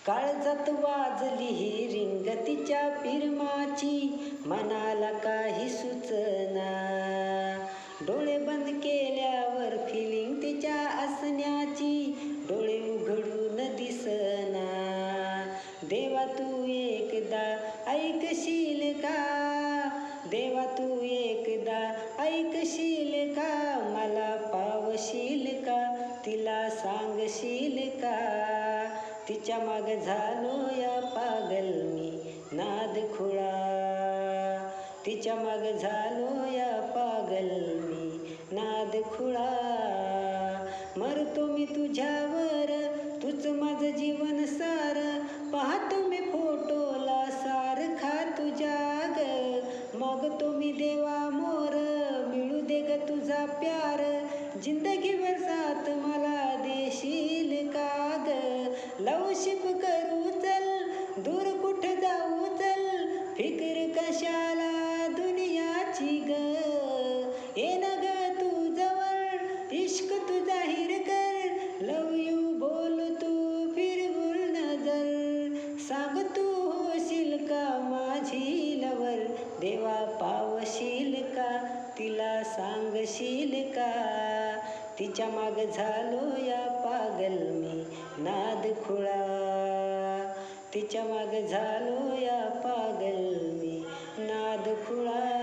काळजात वाजली ही रिंग तिच्या पिरमाची, मनाला काही सुचना. डोळे बंद केल्यावर फिलिंग तिच्या असण्याची, डोळे उघडून दिसना. देवा तू एकदा ऐकशील का, देवा तू एकदा ऐकशील का, मला पावशील का, तिला सांगशील का. तिच्या माग झालो या पागल मी नाद खुळा, तिच्या माग झालो या पागल मी नाद खुळा. मरतो मी तुझ्यावर, तूच माझं जीवन सार, पाहतो मी फोटोला सारखा तुझ्या ग. मागतो मी देवा मोर, मिळू दे ग तुझा प्यार, जिंदगीभर साथ मला देशील का ग. लवशिप करू चल, दूर कुठे जाऊ चल, फिकर कशाला दुनियाची ग. ये न ग तू जवळ, इश्क तू जाहीर कर, लव यू बोल तू फिरवून नजर. सांग तू होशील का माझी लवर, देवा पावशील का, तिला सांगशील का. तिच्या माग झालो या पागल मी नाद खुळा, तिच्या माग झालो या पागल मी नाद खुळा.